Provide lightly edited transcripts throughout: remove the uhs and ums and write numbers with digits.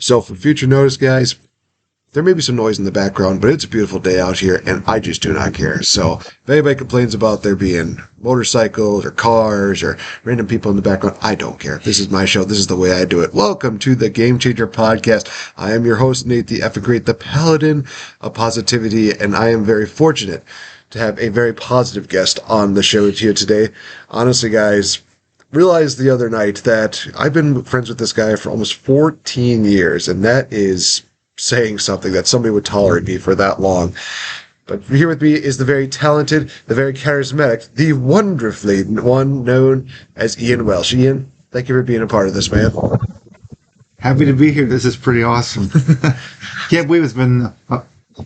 So for future notice, guys, there may be some noise in the background, but it's a beautiful day out here, and I just do not care. So if anybody complains about there being motorcycles or cars or random people in the background, I don't care. This is my show. This is the way I do it. Welcome to the Game Changer Podcast. I am your host, Nate the Effing Great, the Paladin of Positivity, and I am very fortunate to have a very positive guest on the show here today. Honestly, guys, realized the other night that I've been friends with this guy for almost 14 years, and that is saying something that somebody would tolerate me for that long. But here with me is the very talented, the very charismatic, the wonderfully one known as Ian Welsh. Ian, thank you for being a part of this, man. Happy to be here. This is pretty awesome. Can't believe it's been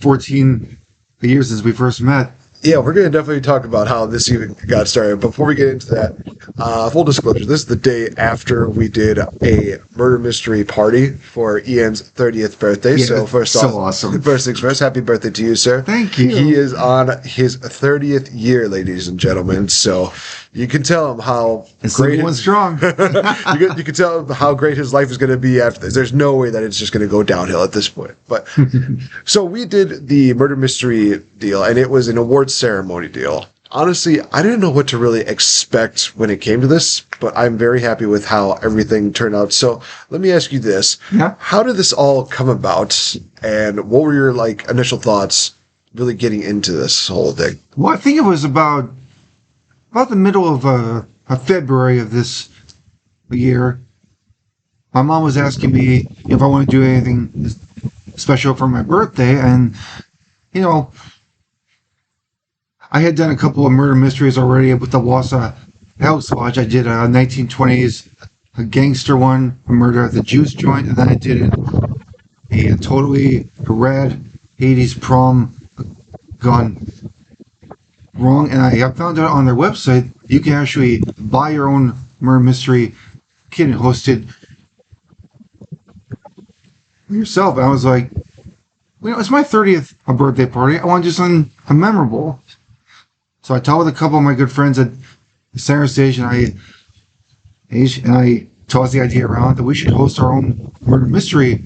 14 years since we first met. Yeah, we're going to definitely talk about how this even got started. Before we get into that, full disclosure, this is the day after we did a murder mystery party for Ian's 30th birthday. Yeah, so first off, awesome. First things first, happy birthday to you, sir. Thank you. He is on his 30th year, ladies and gentlemen. So you can tell him how great and strong. you can tell him how great his life is going to be after this. There's no way that it's just going to go downhill at this point. But so we did the murder mystery deal, and it was an awards ceremony deal. Honestly, I didn't know what to really expect when it came to this, but I'm very happy with how everything turned out. So let me ask you this. Yeah. How did this all come about, and what were your initial thoughts really getting into this whole thing? Well, I think it was about the middle of February of this year. My mom was asking me if I want to do anything special for my birthday, and I had done a couple of murder mysteries already with the Wausau House Lodge. I did a 1920s gangster one, a murder at the juice joint, and then I did a totally rad 80s prom gone wrong. And I found out on their website you can actually buy your own murder mystery kit and host it yourself. And I was like, it's my 30th birthday party. I want to do something memorable. So I talked with a couple of my good friends at the center station. And I tossed the idea around that we should host our own murder mystery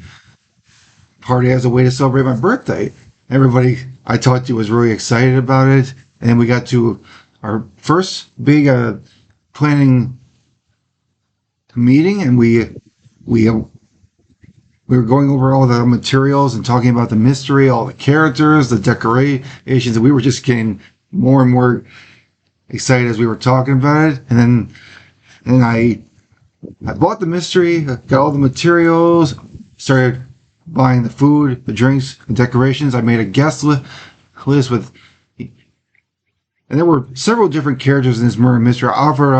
party as a way to celebrate my birthday. Everybody I talked to was really excited about it. And we got to our first big planning meeting, and we were going over all the materials and talking about the mystery, all the characters, the decorations, and we were just getting more and more excited as we were talking about it. And then I bought the mystery, got all the materials, started buying the food, the drinks, the decorations. I made a guest list with, and there were several different characters in this murder mystery. I offered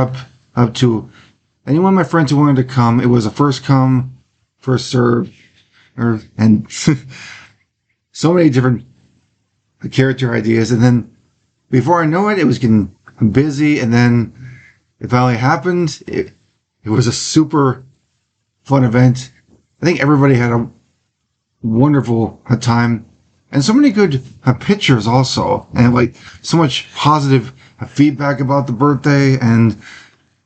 up to anyone of my friends who wanted to come. It was a first come, first serve, and so many different character ideas. And then before I know it, it was getting busy, and then it finally happened. It was a super fun event. I think everybody had a wonderful time, and so many good pictures also, and so much positive feedback about the birthday, and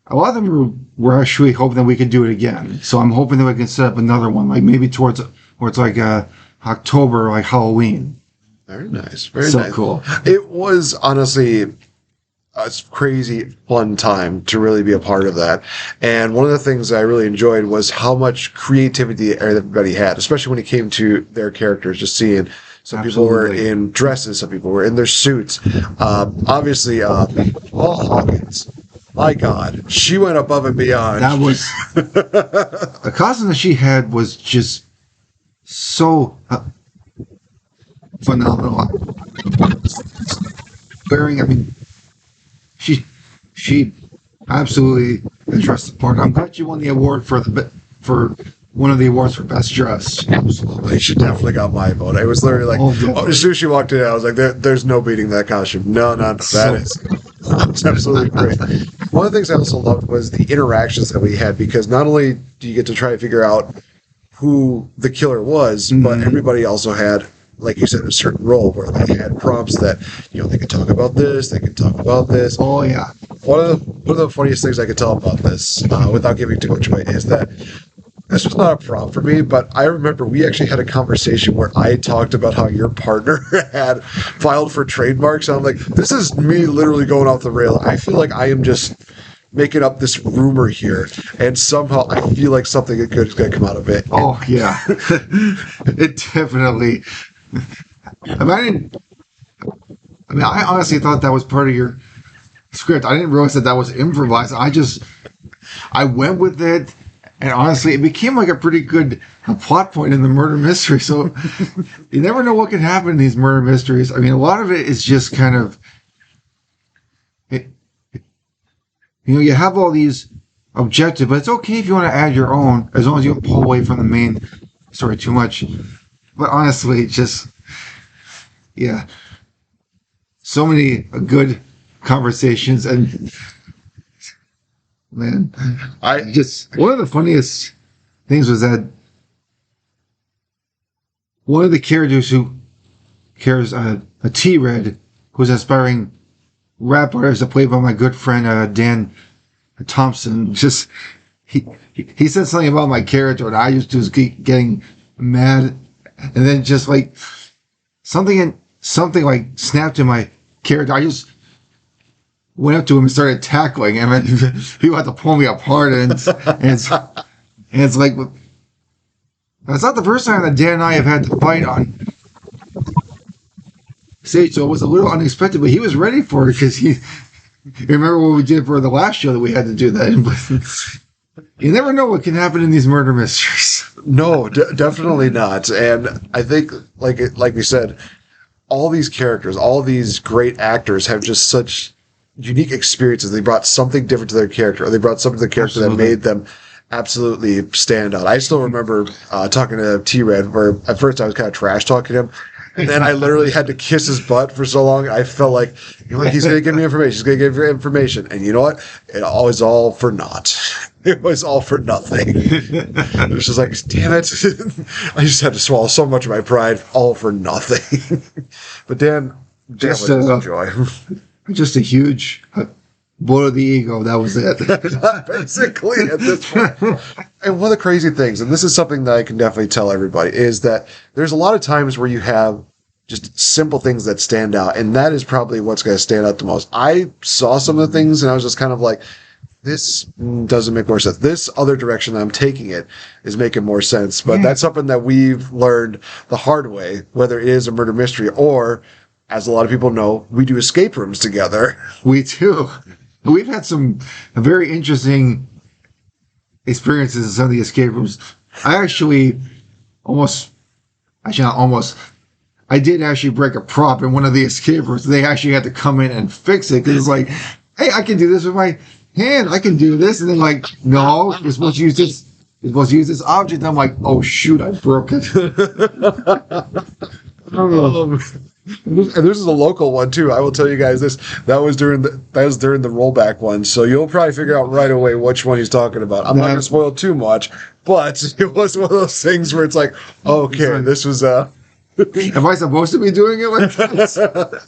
a lot of them were actually hoping that we could do it again. So I'm hoping that we can set up another one, maybe towards October, like Halloween. Very nice. Very so nice. Cool. It was honestly a crazy fun time to really be a part of that. And one of the things I really enjoyed was how much creativity everybody had, especially when it came to their characters, just seeing some people were in dresses, some people were in their suits. Obviously, Paul Hawkins, my God, she went above and beyond. That was the costume that she had was just so phenomenal. She absolutely dressed the part. I'm glad you won the award for one of the awards for best dressed. Absolutely, she definitely got my vote. I was literally as soon as she walked in, I was like, "There's no beating that costume." No, it's absolutely great. One of the things I also loved was the interactions that we had, because not only do you get to try to figure out who the killer was, but everybody also had, like you said, a certain role where they had prompts that, they could talk about this, they could talk about this. Oh, yeah. One of the funniest things I could tell about this, without giving too much away, is that this was not a prompt for me, but I remember we actually had a conversation where I talked about how your partner had filed for trademarks. And I'm like, this is me literally going off the rail. I feel like I am just making up this rumor here, and somehow I feel like something good is going to come out of it. Oh yeah, it definitely. I honestly thought that was part of your script. I didn't realize that was improvised. I went with it, and honestly, it became like a pretty good plot point in the murder mystery. So you never know what can happen in these murder mysteries. I mean, a lot of it is just kind of, you have all these objectives, but it's okay if you want to add your own, as long as you don't pull away from the main story too much. But honestly, just, yeah. So many good conversations, and man, one of the funniest things was that one of the characters who carries a T-Red, who's an aspiring rap artist, played by my good friend Dan Thompson. Just he said something about my character, and I just was getting mad, and then just like something like snapped in my character. I just went up to him and started tackling him, and he had to pull me apart. And it's like, that's not the first time that Dan and I have had to fight on stage, so it was a little unexpected, but he was ready for it because you remember what we did for the last show that we had to do that. You never know what can happen in these murder mysteries. No, definitely not. And I think, like we said, all these characters, all these great actors have just such unique experiences. They brought something different to their character, or they brought something to their character that made them absolutely stand out. I still remember talking to T-Red, where at first I was kind of trash talking to him, and then I literally had to kiss his butt for so long. I felt like, he's going to give me information. He's going to give me information. And you know what? It was all for naught. It was all for nothing. It was just like, damn it. I just had to swallow so much of my pride, all for nothing. But Dan Just was a joy. Just a huge blow to the ego. That was it. Basically, at this point. And one of the crazy things, and this is something that I can definitely tell everybody, is that there's a lot of times where you have just simple things that stand out, and that is probably what's going to stand out the most. I saw some of the things, and I was just kind of like, this doesn't make more sense. This other direction that I'm taking it is making more sense. But that's something that we've learned the hard way, whether it is a murder mystery or, as a lot of people know, we do escape rooms together. We do. We've had some very interesting experiences in some of the escape rooms. I did actually break a prop in one of the escape rooms. They actually had to come in and fix it because it's like, hey, I can do this with my hand. I can do this. And then like, no, you're supposed to use this. You're supposed to use this object. And I'm like, oh shoot, I broke it. And this is a local one too. I will tell you guys this. That was during the rollback one, so you'll probably figure out right away which one he's talking about. I'm not going to spoil too much, but it was one of those things where it's like, okay, this was Am I supposed to be doing it like this? To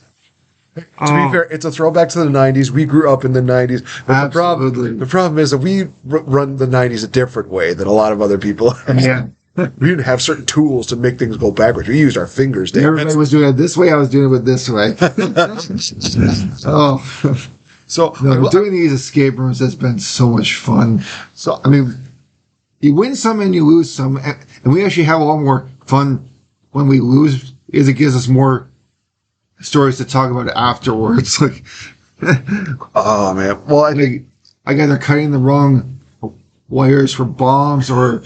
be fair, it's a throwback to the 90s. We grew up in the 90s. But the problem is that we run the 90s a different way than a lot of other people. Yeah. We didn't have certain tools to make things go backwards. We used our fingers. Dan. Everybody was doing it this way. I was doing it this way. Doing these escape rooms has been so much fun. So, I mean, you win some and you lose some. And we actually have a lot more fun when we lose, because it gives us more stories to talk about afterwards. Like, oh, man. Well, I think either cutting the wrong wires for bombs or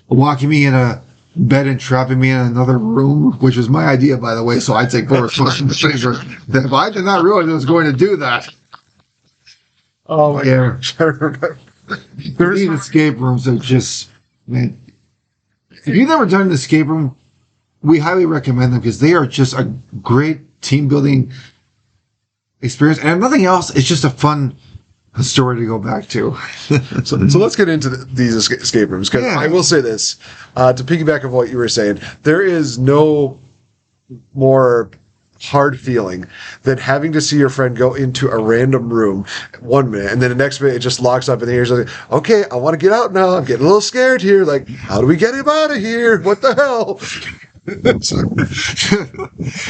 locking me in a bed and trapping me in another room, which was my idea, by the way, so I take full responsibility for that. But I did not realize I was going to do that. Oh, my gosh. These escape rooms are just, man. If you've never done an escape room, we highly recommend them because they are just a great team building experience. And if nothing else, it's just a fun story to go back to. So let's get into these escape rooms, because I will say this, to piggyback of what you were saying, there is no more hard feeling than having to see your friend go into a random room 1 minute and then the next minute it just locks up and here's like, okay, I want to get out now. I'm getting a little scared here. Like, how do we get him out of here? What the hell?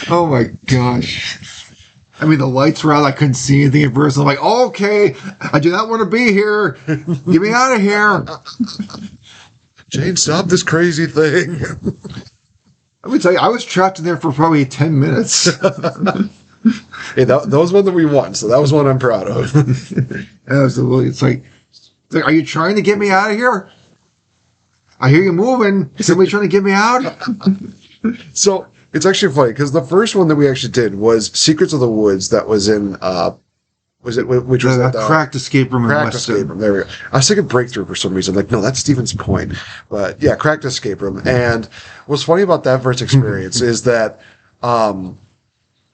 Oh my gosh. I mean, the lights were out. I couldn't see anything at first. I'm like, okay, I do not want to be here. Get me out of here. Jane, stop this crazy thing. Let me tell you, I was trapped in there for probably 10 minutes. Hey, that was one that we won, so that was one I'm proud of. Absolutely. It's like, are you trying to get me out of here? I hear you moving. Is somebody trying to get me out? So it's actually funny because the first one that we actually did was Secrets of the Woods. That was in which was the cracked escape room in Cracked Weston. Escape Room. There we go. I was thinking Breakthrough for some reason. Like, no, that's Stephen's Point. But yeah, Cracked Escape Room. And what's funny about that first experience is that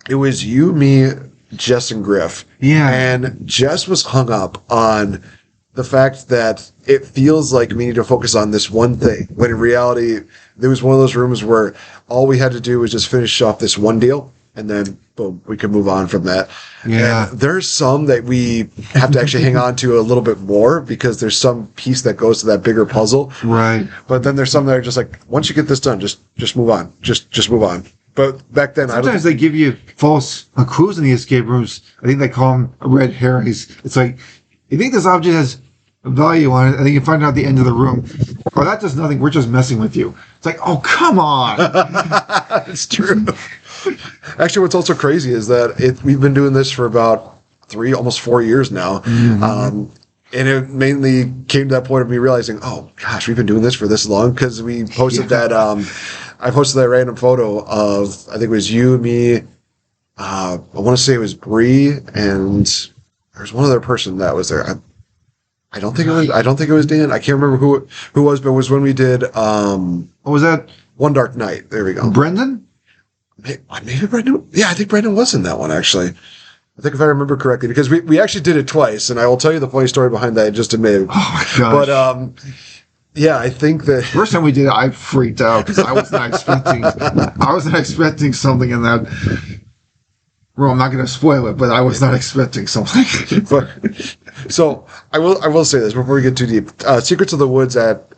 it was you, me, Jess, and Griff. Yeah. And Jess was hung up on the fact that it feels like we need to focus on this one thing, when in reality, there was one of those rooms where all we had to do was just finish off this one deal, and then, boom, we could move on from that. Yeah. And there's some that we have to actually hang on to a little bit more, because there's some piece that goes to that bigger puzzle. Right. But then there's some that are just like, once you get this done, just move on. Just move on. But back then, sometimes they give you false clues in the escape rooms. I think they call them red herrings. It's like, you think this object has value on it, and then you find out at the end of the room, oh, that does nothing. We're just messing with you. It's like, oh, come on. It's true. Actually, what's also crazy is that we've been doing this for about almost 4 years now. Mm-hmm. And it mainly came to that point of me realizing, oh, gosh, we've been doing this for this long, because we posted that, I posted that random photo of, I think it was you, me, I want to say it was Bree, and there was one other person that was there. I don't think it was Dan. I can't remember who it was, but it was when we did What was that? One Dark Night. There we go. Brendan? Maybe Brendan. Yeah, I think Brendan was in that one, actually. I think if I remember correctly, because we actually did it twice, and I will tell you the funny story behind that in just a minute. Oh my gosh. But yeah, I think that first time we did it, I freaked out because I was not expecting something in that. Well, I'm not going to spoil it, but I was not expecting something. But, so I will say this before we get too deep. Secrets of the Woods at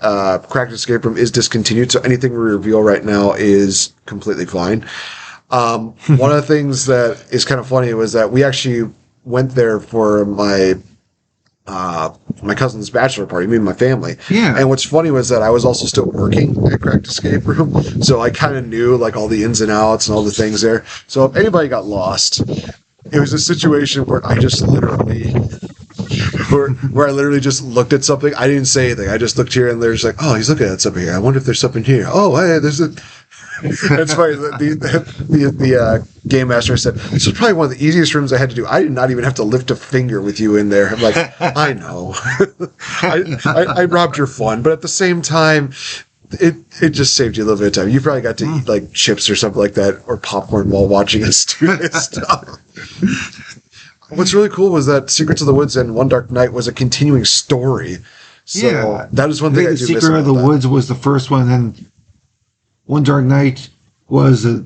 Cracked Escape Room is discontinued, so anything we reveal right now is completely fine. One of the things that is kind of funny was that we actually went there for my cousin's bachelor party, me and my family. Yeah. And what's funny was that I was also still working at Cracked Escape Room, so I kind of knew like all the ins and outs and all the things there. So if anybody got lost, it was a situation where I just literally, where I literally just looked at something. I didn't say anything. I just looked here and there's like, oh, he's looking at something here. I wonder if there's something here. Oh, hey, there's a. It's funny. The game master said, this was probably one of the easiest rooms I had to do. I did not even have to lift a finger with you in there. I'm like, I know. I robbed your fun, but at the same time, it just saved you a little bit of time. You probably got to eat like chips or something like that, or popcorn while watching us do this stuff. What's really cool was that Secrets of the Woods and One Dark Night was a continuing story. So yeah. that is one thing I do miss. The Secret of the Woods was the first one, and then One Dark Night was that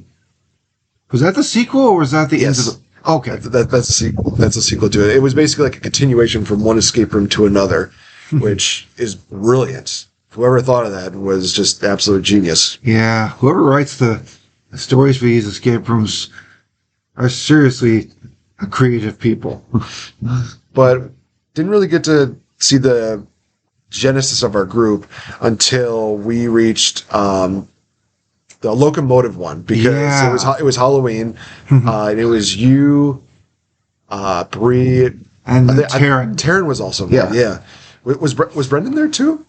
the sequel, or was that the end of the... Okay. That's a sequel. That's a sequel to it. It was basically like a continuation from one escape room to another, which is brilliant. Whoever thought of that was just absolute genius. Yeah. Whoever writes the stories for these escape rooms are seriously creative people. But didn't really get to see the genesis of our group until we reached the locomotive one, because it was Halloween, and it was you, Bree, and Taryn. Taryn was also there. Yeah. Was Brendan there too?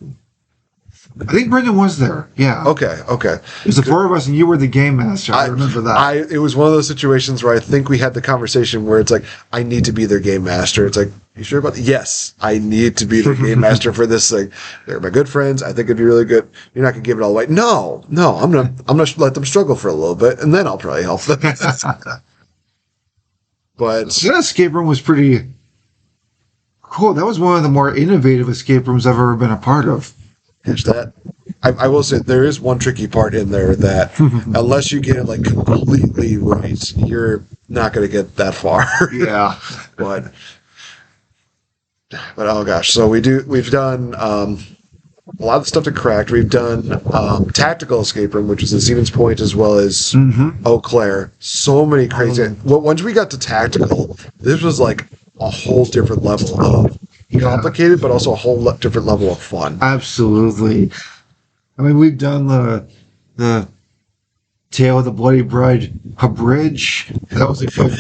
I think Brendan was there. Yeah. Okay. It was the four of us, and you were the game master. I remember that. It was one of those situations where I think we had the conversation where it's like, I need to be their game master. It's like, you sure about that? Yes, I need to be their game master for this thing. They're my good friends. I think it'd be really good. You're not gonna give it all away. No. I'm gonna let them struggle for a little bit, and then I'll probably help them. But that escape room was pretty cool. That was one of the more innovative escape rooms I've ever been a part of. Catch that. I will say there is one tricky part in there that unless you get it like completely right, you're not going to get that far. Yeah. but oh gosh, so we've done a lot of stuff to cracked. We've done tactical escape room, which is in Stevens Point as well as Eau Claire. So many crazy. Well, once we got to tactical, this was like a whole different level of complicated, but also a whole different level of fun. Absolutely. I mean, we've done the Tale of the Bloody Bride, a bridge. That was a good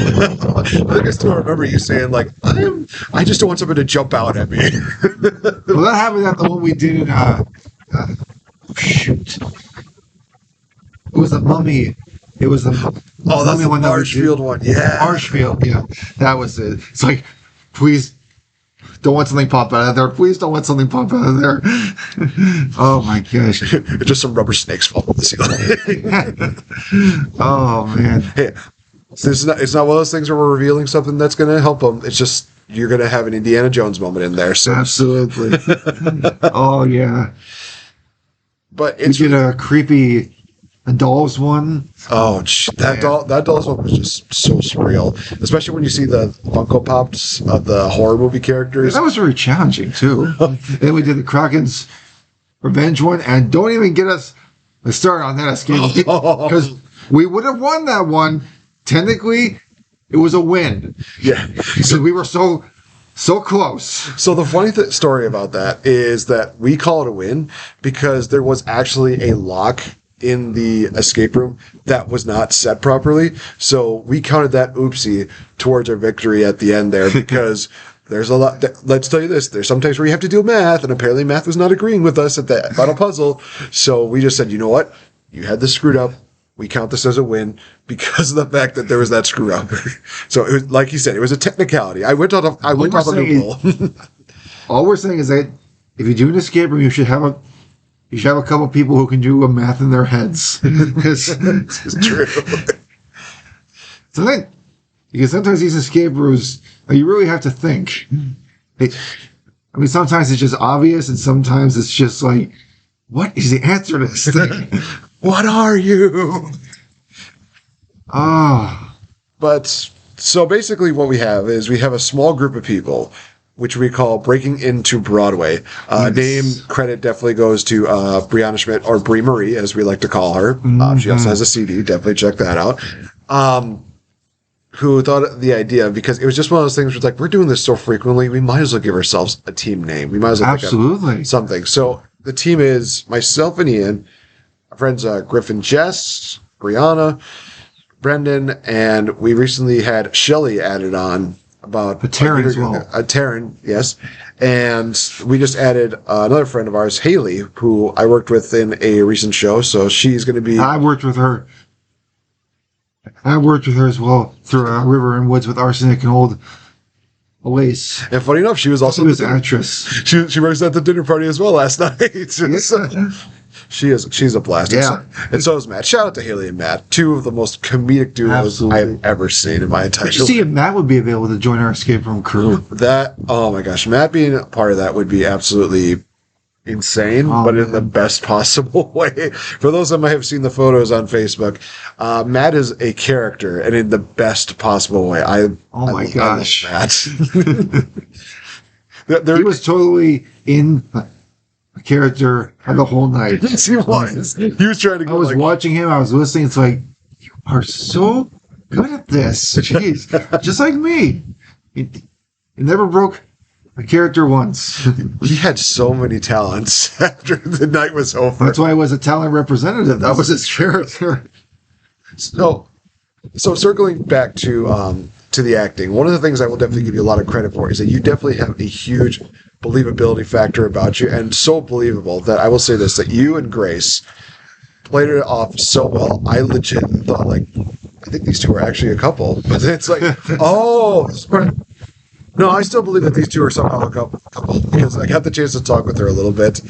one. I think I still remember you saying like, I just don't want somebody to jump out at me. Well, that happened at the one we did in shoot. It was the Mummy. It was the that's the Marshfield one. Yeah, Marshfield. Yeah, that was it. It's like, please don't want something pop out of there. Please don't want something pop out of there. Oh my gosh! Just some rubber snakes fall off the ceiling. Oh man! Hey, it's not one of those things where we're revealing something that's going to help them. It's just you're going to have an Indiana Jones moment in there. So absolutely. Oh yeah. But we did a creepy dolls one. Oh, that dolls one was just so surreal, especially when you see the Funko Pops of the horror movie characters. Yeah, that was very challenging too. Then we did the Kraken's Revenge one, and don't even get us a start on that escape because we would have won that one. Technically, it was a win. Yeah, because we were so close. So the funny story about that is that we call it a win because there was actually a lock in the escape room that was not set properly. So we counted that oopsie towards our victory at the end there because there's a lot. Let's tell you this. There's some times where you have to do math, and apparently math was not agreeing with us at that final puzzle. So we just said, you know what? You had this screwed up. We count this as a win because of the fact that there was that screw up. So it was, like you said, it was a technicality. I went off a loophole. All we're saying is that if you do an escape room, you should have a couple people who can do a math in their heads. It's true. Because sometimes these escape rooms, you really have to think. Sometimes it's just obvious, and sometimes it's just like, what is the answer to this thing? What are you? But so basically what we have is we have a small group of people which we call Breaking Into Broadway. Name credit definitely goes to Brianna Schmidt, or Brie Marie, as we like to call her. She also has a CD. Definitely check that out. Who thought of the idea, because it was just one of those things where it's like, we're doing this so frequently, we might as well give ourselves a team name. We might as well think of something. So the team is myself and Ian, our friends Griffin, Jess, Brianna, Brendan, and we recently had Shelly added on about Taryn as well. Taryn, yes. And we just added another friend of ours, Haley, who I worked with in a recent show. So she's going to be... I worked with her as well through River and Woods with Arsenic and Old Elise. And funny enough, she was also an actress. She works at the dinner party as well last night. So she's a blast. Yeah. And so is Matt. Shout out to Haley and Matt, two of the most comedic duos I have ever seen in my entire life. You see if Matt would be available to join our escape room crew. Oh my gosh, Matt being a part of that would be absolutely insane, but in the best possible way. For those that might have seen the photos on Facebook, Matt is a character, and in the best possible way. I love Matt. He was totally in a character the whole night. Yes, he was. He was trying to go. I was watching him. I was listening. It's like, you are so good at this. Jeez, just like me. He never broke a character once. He had so many talents after the night was over. That's why he was a talent representative. That was his character. So circling back to the acting, one of the things I will definitely give you a lot of credit for is that you definitely have a huge believability factor about you, and so believable that I will say this, that you and Grace played it off so well. I legit thought, like, I think these two are actually a couple, but it's like, no, I still believe that these two are somehow a couple because I got the chance to talk with her a little bit,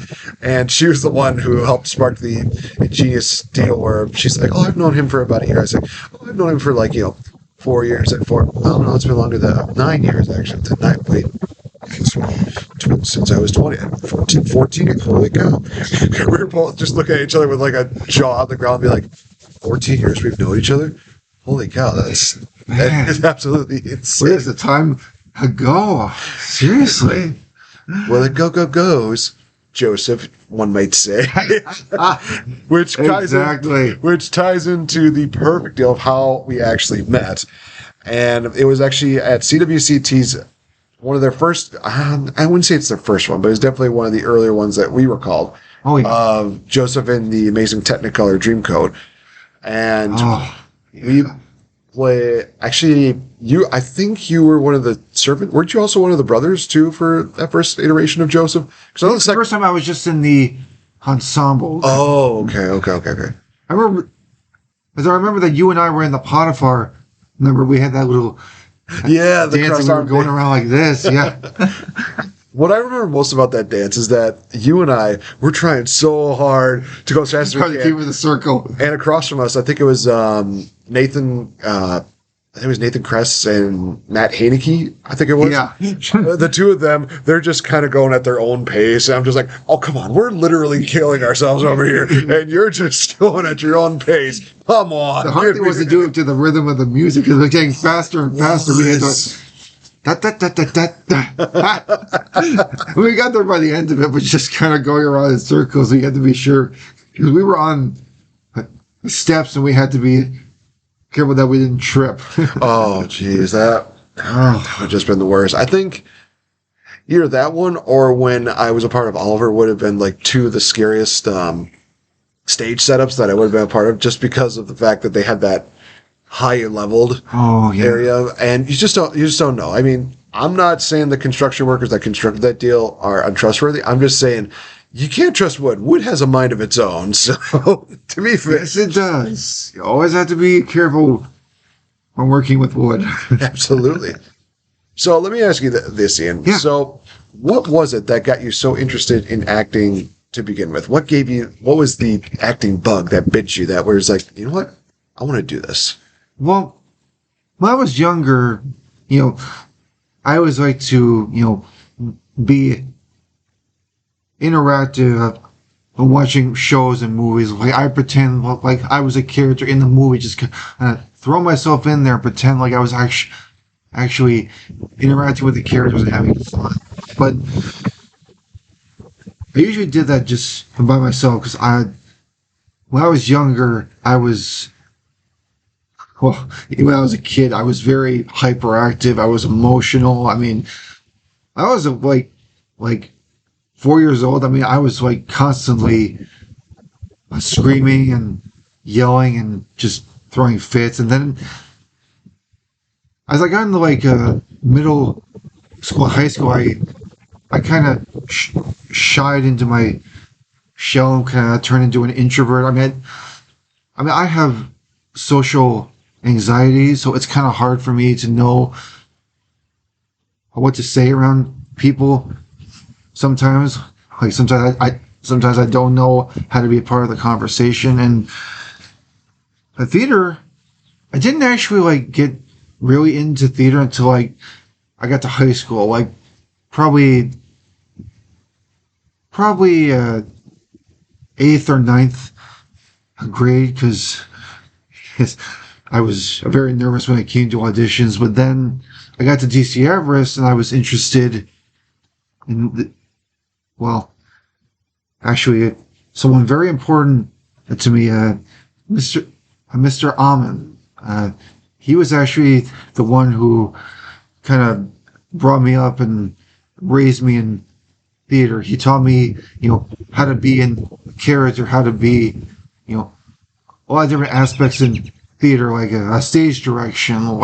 and she was the one who helped spark the ingenious deal where she's like, "Oh, I've known him for about a year." I was like, "Oh, I've known him for 4 years." Oh no, it's been longer than 9 years actually. 9, wait, since I was 20. 14, holy cow. We were both just looking at each other with like a jaw on the ground and be like, 14 years we've known each other? Holy cow, that is absolutely insane. Where's the time ago? Seriously. Well, the goes, Joseph, one might say. which ties into the perfect deal of how we actually met. And it was actually at CWCT's, one of their first, I wouldn't say it's their first one, but it's definitely one of the earlier ones that we recalled. Oh, yeah. Of Joseph and the Amazing Technicolor Dreamcoat. And we play, actually, I think you were one of the servant, weren't you also one of the brothers too for that first iteration of Joseph? Because the first time I was just in the ensemble. Oh, okay. I remember that you and I were in the Potiphar. Remember we had that little the dance and we were going around like this. Yeah. What I remember most about that dance is that you and I were trying so hard to go as fast as we can. Keep with the circle. And across from us, I think it was Nathan. I think it was Nathan Kress and Matt Haneke. I think it was. Yeah. The two of them, they're just kind of going at their own pace. And I'm just like, oh, come on. We're literally killing ourselves over here. And you're just going at your own pace. Come on. The hard thing was to do it to the rhythm of the music because it was getting faster and faster. We had to... Da, da, da, da, da, da. We got there by the end of it, but just kind of going around in circles. We had to be sure because we were on the steps and we had to be careful that we didn't trip. Oh, geez, that would have just been the worst. I think either that one or when I was a part of Oliver would have been like two of the scariest stage setups that I would have been a part of, just because of the fact that they had that higher leveled area, and you just don't know. I mean, I'm not saying the construction workers that constructed that deal are untrustworthy. I'm just saying you can't trust wood. Wood has a mind of its own. So to be fair, yes, it does. You always have to be careful when working with wood. Absolutely. So let me ask you this, Ian. Yeah. So what was it that got you so interested in acting to begin with? What was the acting bug that bit you that was like, you know what? I want to do this. Well, when I was younger, I always like to, be interactive when watching shows and movies. Like I pretend like I was a character in the movie, just throw myself in there and pretend like I was actually interacting with the characters and having fun. But I usually did that just by myself because when I was younger, when I was a kid, I was very hyperactive. I was emotional. I mean, I was like 4 years old. I mean, I was like constantly screaming and yelling and just throwing fits. And then as I got into like middle school, high school, I kind of shied into my shell and kind of turned into an introvert. I mean, I have social anxiety, so it's kind of hard for me to know what to say around people. Sometimes I don't know how to be a part of the conversation. And the theater, I didn't actually like get really into theater until like I got to high school, like probably 8th or 9th grade, because I was very nervous when it came to auditions. But then I got to DC Everest and I was interested in actually someone very important to me, Mr. Amen. He was actually the one who kind of brought me up and raised me in theater. He taught me, how to be in character, how to be, a lot of different aspects in theater, like a stage direction,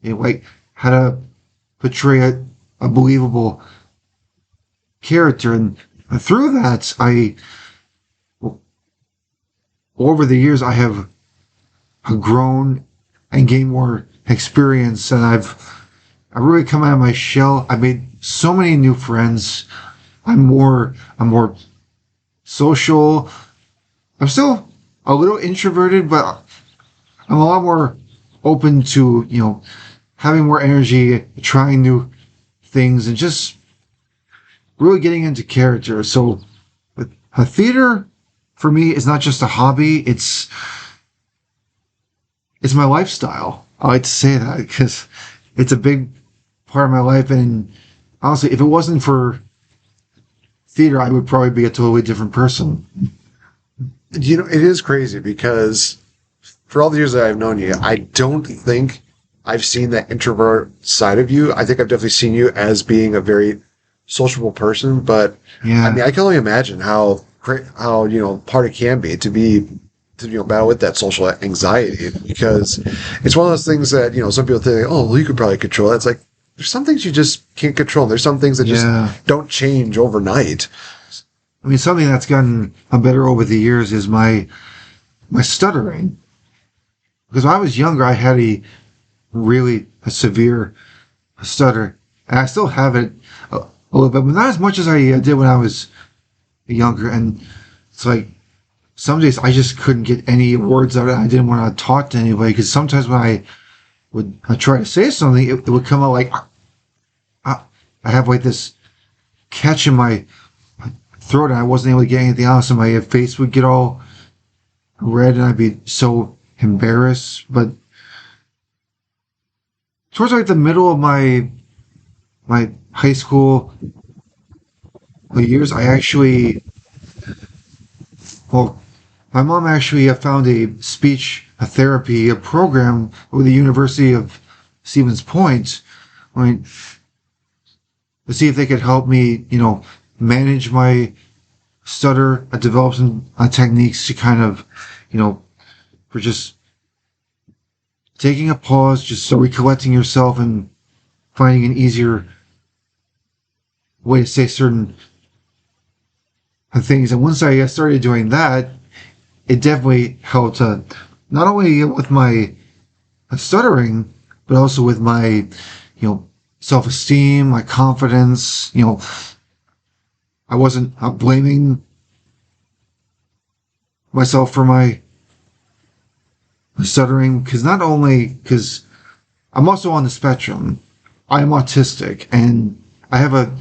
like how to portray a believable character. And through that, over the years, I have grown and gained more experience, and I've really come out of my shell. I made so many new friends. I'm more social. I'm still a little introverted, but I'm a lot more open to, having more energy, trying new things, and just really getting into character. So a theater for me is not just a hobby, it's my lifestyle. I like to say that because it's a big part of my life. And honestly, if it wasn't for theater, I would probably be a totally different person. You know, it is crazy because for all the years that I've known you, I don't think I've seen that introvert side of you. I think I've definitely seen you as being a very sociable person, but Yeah. I mean, I can only imagine how hard it can be to battle with that social anxiety, because it's one of those things that, some people think, oh, well, you could probably control it. It's like, there's some things you just can't control. There's some things that just don't change overnight. I mean, something that's gotten better over the years is my stuttering. Because when I was younger, I had a severe stutter, and I still have it a little bit, but not as much as I did when I was younger. And it's like some days I just couldn't get any words out. I didn't want to talk to anybody, because sometimes when I would try to say something, it would come out like I have like this catch in my throat, and I wasn't able to get anything else, and my face would get all red, and I'd be so embarrassed. But towards like the middle of my high school years, my mom actually found a speech therapy program with the University of Stevens Point, to see if they could help me, manage my stutter, develop some techniques to kind of, for just taking a pause, just recollecting yourself and finding an easier way to say certain things. And once I started doing that, it definitely helped, not only with my stuttering, but also with my, self-esteem, my confidence. I wasn't blaming myself for my stuttering, because I'm also on the spectrum. I am autistic, and I have a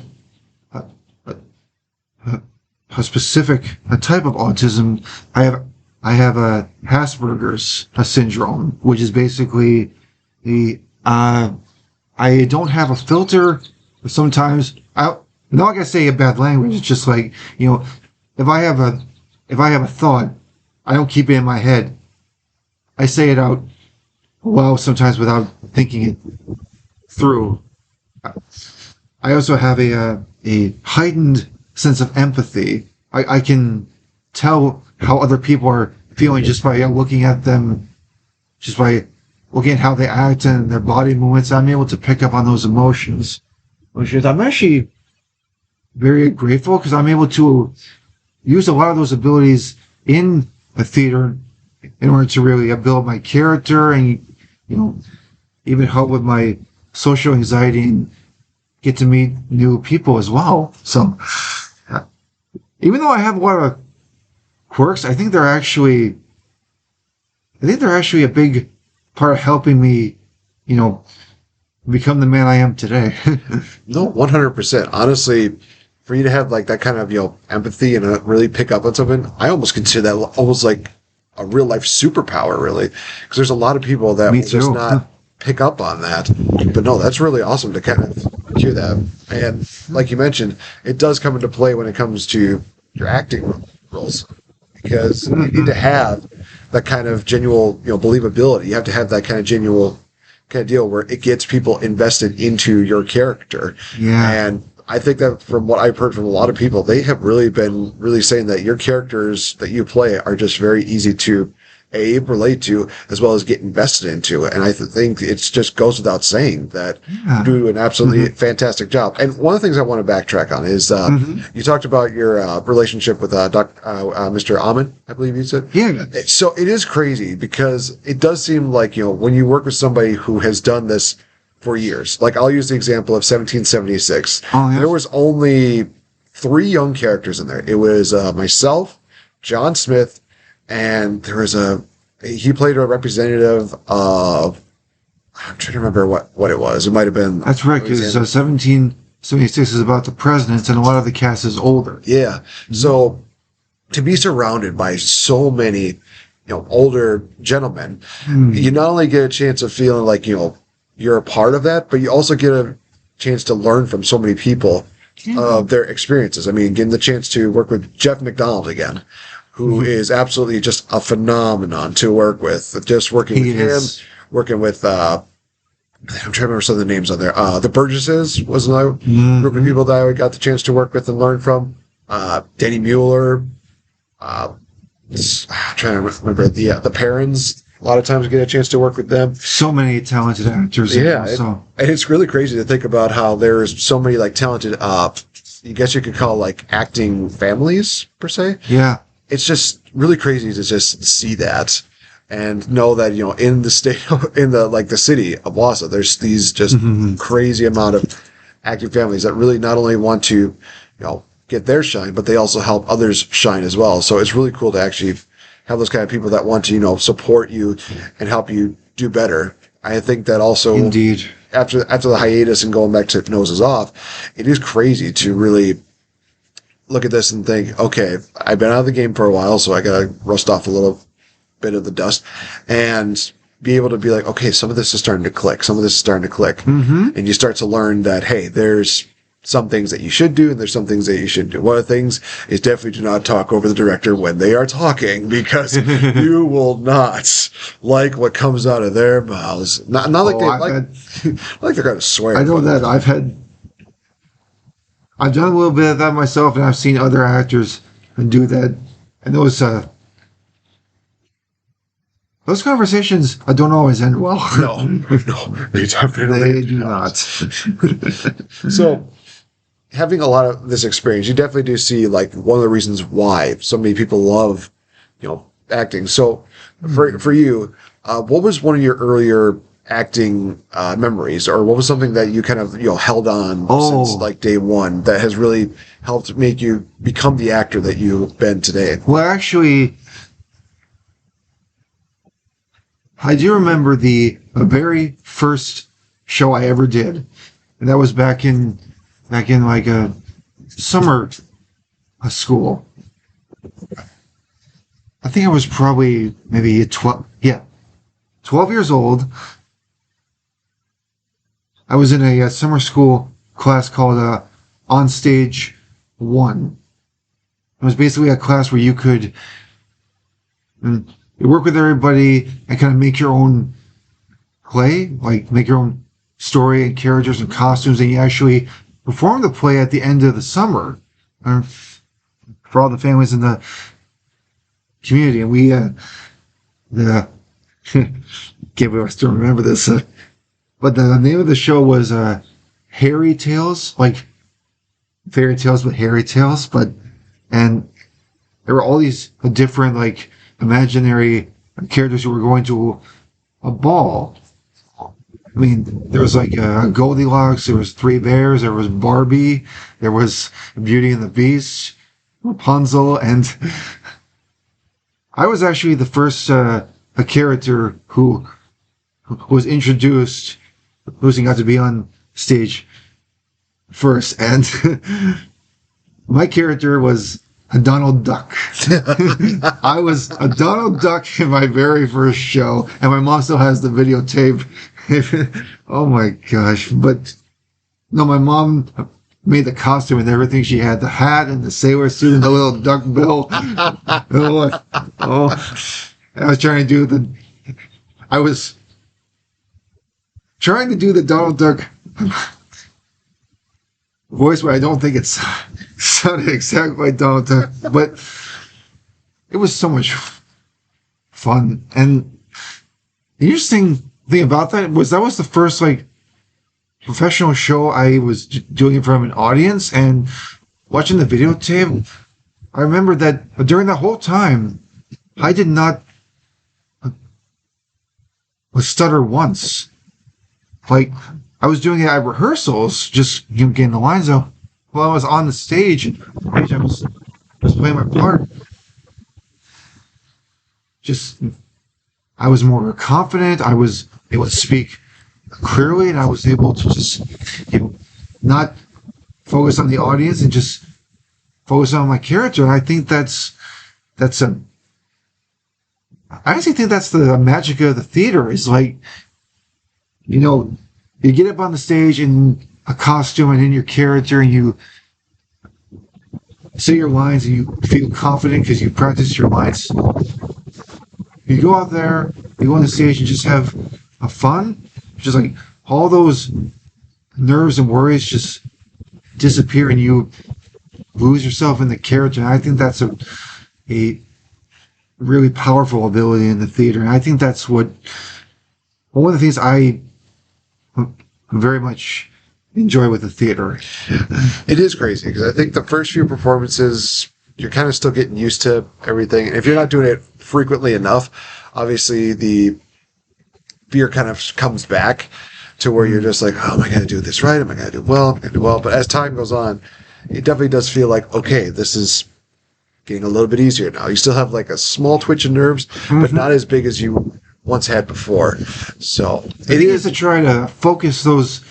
specific type of autism. I have a Asperger's syndrome, which is basically I don't have a filter. Sometimes I'm not gonna say a bad language. It's just like, if I have a thought, I don't keep it in my head. I say it out loud sometimes without thinking it through. I also have a heightened sense of empathy. I can tell how other people are feeling just by looking at them, just by looking at how they act and their body movements. I'm able to pick up on those emotions. I'm actually very grateful, because I'm able to use a lot of those abilities in a theater in order to really build my character and, even help with my social anxiety and get to meet new people as well. So even though I have a lot of quirks, I think they're actually a big part of helping me, become the man I am today. No, 100%. Honestly, for you to have like that kind of, empathy and really pick up on something, I almost consider that almost like a real life superpower, really. Because there's a lot of people that will just not pick up on that. But no, that's really awesome to kind of hear that. And like you mentioned, it does come into play when it comes to your acting roles. Because you need to have that kind of genuine, believability. You have to have that kind of genuine kind of deal where it gets people invested into your character. Yeah. And I think that from what I've heard from a lot of people, they have really been really saying that your characters that you play are just very easy to relate to, as well as get invested into. And I think it just goes without saying that you do an absolutely fantastic job. And one of the things I want to backtrack on is you talked about your relationship with Mr. Amon, I believe you said. Yeah. So it is crazy, because it does seem like, when you work with somebody who has done this for years, like I'll use the example of 1776. Oh, yes. There was only 3 young characters in there. It was myself, John Smith, and there was he played a representative of, I'm trying to remember what it was. It might have been. That's right, because 17 '76 is about the presidents, and a lot of the cast is older. Yeah. So to be surrounded by so many, older gentlemen, you not only get a chance of feeling like, you're a part of that, but you also get a chance to learn from so many people of their experiences. I mean, getting the chance to work with Jeff McDonald again, who is absolutely just a phenomenon to work with. Just working with him, working with, I'm trying to remember some of the names on there. The Burgesses was another group of people that I got the chance to work with and learn from. Danny Mueller. I'm trying to remember the Perrins. A lot of times we get a chance to work with them. So many talented actors. Yeah. And it's really crazy to think about how there's so many like talented, I guess you could call like acting families per se. Yeah. It's just really crazy to just see that and know that, in the state, in the city of Wausau, there's these just crazy amount of acting families that really not only want to, get their shine, but they also help others shine as well. So it's really cool to actually have those kind of people that want to, support you and help you do better. I think that also, indeed, after the hiatus and going back to Noses Off, it is crazy to really look at this and think, okay, I've been out of the game for a while, so I got to rust off a little bit of the dust and be able to be like, okay, some of this is starting to click. Some of this is starting to click. And you start to learn that, hey, there's some things that you should do and there's some things that you shouldn't do. One of the things is definitely do not talk over the director when they are talking, because you will not like what comes out of their mouths. Not like like they're going to swear. I know that I've done a little bit of that myself, and I've seen other actors do that. And those conversations don't always end well. No, they definitely do not. So, having a lot of this experience, you definitely do see like one of the reasons why so many people love, acting. So, for you, what was one of your earlier acting memories, or what was something that you kind of held on since like day one that has really helped make you become the actor that you've been today? Well, actually, I do remember the very first show I ever did, and that was back in like a summer school. I think I was probably maybe 12 years old. I was in a summer school class called On Stage 1. It was basically a class where you could you work with everybody and kind of make your own play, like make your own story and characters and costumes, and you actually perform the play at the end of the summer for all the families in the community. And we, can't believe I still remember this, but the name of the show was Hairy Tales, like fairy tales, but hairy tales. And there were all these different like imaginary characters who were going to a ball. I mean, there was like Goldilocks, there was Three Bears, there was Barbie, there was Beauty and the Beast, Rapunzel, and I was actually the first a character who was introduced, who got to be on stage first, and my character was a Donald Duck. I was a Donald Duck in my very first show, and my mom still has the videotape. Oh my gosh. But no, my mom made the costume and everything. She had the hat and the sailor suit and the little duck bill. I was trying to do the Donald Duck voice, but I don't think it sounded exactly like Donald Duck. But it was so much fun. And the interesting thing about that was the first like professional show I was doing in front of an audience, and watching the videotape, I remember that during that whole time, I did not stutter once. Like, I was doing it at rehearsals, just getting the lines out. While I was on the stage, and I was playing my part. I was more confident. I was able to speak clearly, and I was able to just, not focus on the audience and just focus on my character. And I think I actually think that's the magic of the theater. Is like, you get up on the stage in a costume and in your character, and you say your lines, and you feel confident because you practice your lines. You go out there, you go on the stage and just have a fun. Just like all those nerves and worries just disappear, and you lose yourself in the character. And I think that's a really powerful ability in the theater. And I think that's one of the things I very much enjoy with the theater. It is crazy because I think the first few performances, you're kind of still getting used to everything. And if you're not doing it frequently enough, obviously the fear kind of comes back to where you're just like, oh, am I going to do this right? Am I going to do well? Am I going to do well? But as time goes on, it definitely does feel like, okay, this is getting a little bit easier now. You still have like a small twitch of nerves, but not as big as you once had before. So it is to try to focus those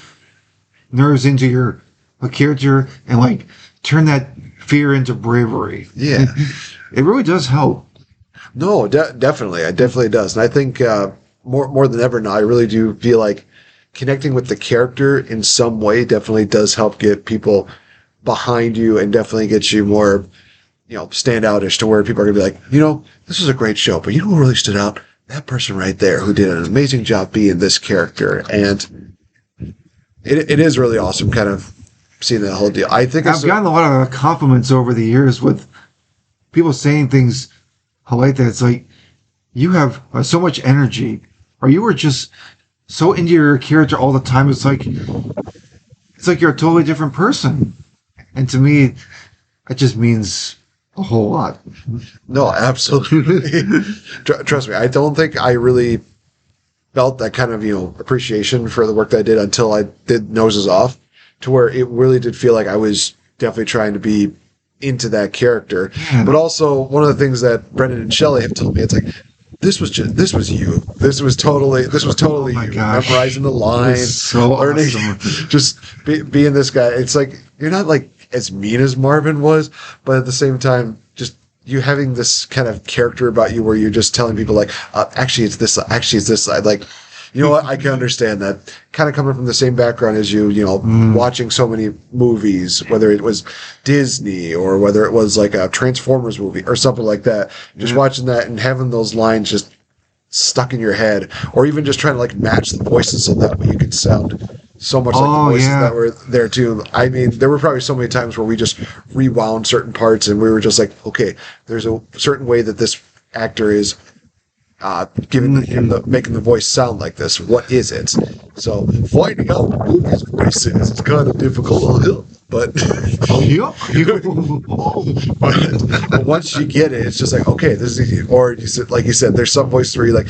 nerves into a character and like turn that fear into bravery. Yeah. It really does help. No, definitely. It definitely does. And I think more than ever now, I really do feel like connecting with the character in some way definitely does help get people behind you and definitely get you more, stand outish to where people are going to be like, this was a great show, but who really stood out? That person right there who did an amazing job being this character. And it is really awesome kind of seeing that whole deal. I think I've gotten a lot of compliments over the years with people saying things like that. It's like, you have so much energy, or you were just so into your character all the time. It's like you're a totally different person. And to me, that just means a whole lot. No, absolutely. Trust me, I don't think I really felt that kind of, appreciation for the work that I did until I did Noses Off, to where it really did feel like I was definitely trying to be into that character. Yeah. But also, one of the things that Brendan and Shelley have told me, it's like, this was you. This was totally oh my you. Gosh. Memorizing the lines, so learning, awesome. Just being this guy. It's like, you're not like as mean as Marvin was, but at the same time, just you having this kind of character about you where you're just telling people like, actually it's this side. Like, you know what? I can understand that. Kind of coming from the same background as you, watching so many movies, whether it was Disney or whether it was like a Transformers movie or something like that. Just watching that and having those lines just stuck in your head, or even just trying to like match the voices so that way you could sound so much like the voices that were there too. I mean, there were probably so many times where we just rewound certain parts and we were just like, okay, there's a certain way that this actor is making the voice sound like this. What is it? So finding out who his voice is kind of difficult, but but once you get it, it's just like, okay, this is easy. Or like you said, there's some voices where you're like,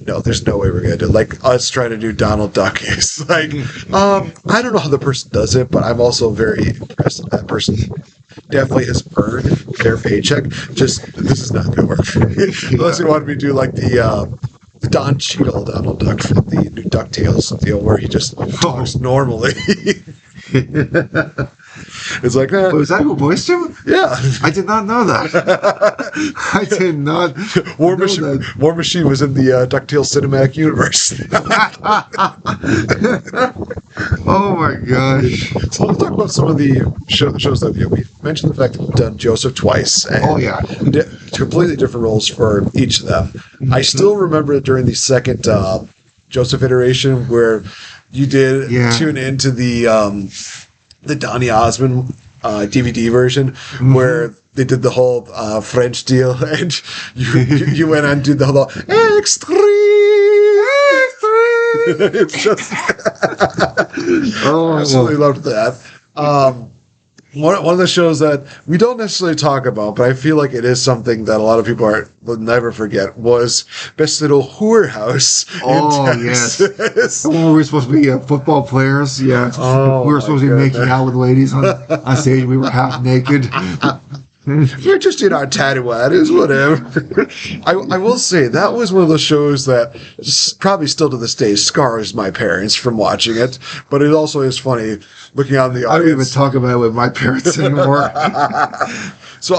no, there's no way we're gonna do it. Like us trying to do Donald Duck is like, I don't know how the person does it, but I'm also very impressed that that person definitely has earned their paycheck. Just, this is not gonna work for me. Unless you wanted me to do like the Don Cheadle Donald Duck from the new DuckTales deal, where he just talks normally. It's like, was that who voiced him? Yeah, I did not know that. I did not. War Machine was in the DuckTales cinematic universe. Oh my gosh! So let's talk about some of the shows that we mentioned. The fact that we've done Joseph twice. And completely different roles for each of them. Mm-hmm. I still remember during the second Joseph iteration where you did tune into the Donny Osmond DVD version, where they did the whole French deal, and you went on and did the whole extreme. It's just absolutely loved that. One of the shows that we don't necessarily talk about, but I feel like it is something that a lot of people will never forget, was Best Little Whore House in Texas. Yes. When we were supposed to be football players, we were supposed to be making out with ladies on stage. We were half naked. We're just in our tatty-waddies, whatever. I will say, that was one of those shows that probably still to this day scars my parents from watching it, but it also is funny looking out in the audience. I don't even talk about it with my parents anymore. So